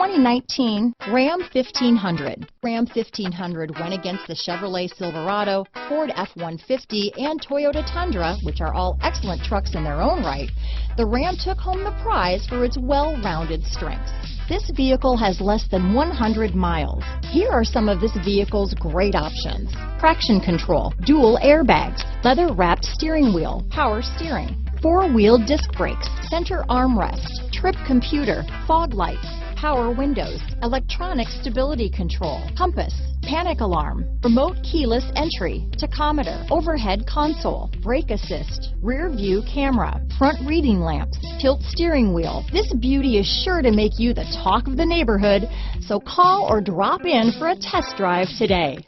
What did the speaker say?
2019 Ram 1500. Ram 1500 went against the Chevrolet Silverado, Ford F-150, and Toyota Tundra, which are all excellent trucks in their own right. The Ram took home the prize for its well-rounded strengths. This vehicle has less than 100 miles. Here are some of this vehicle's great options: traction control, dual airbags, leather-wrapped steering wheel, power steering, four-wheel disc brakes, center armrest, trip computer, fog lights, power windows, electronic stability control, compass, panic alarm, remote keyless entry, tachometer, overhead console, brake assist, rear view camera, front reading lamps, tilt steering wheel. This beauty is sure to make you the talk of the neighborhood, so call or drop in for a test drive today.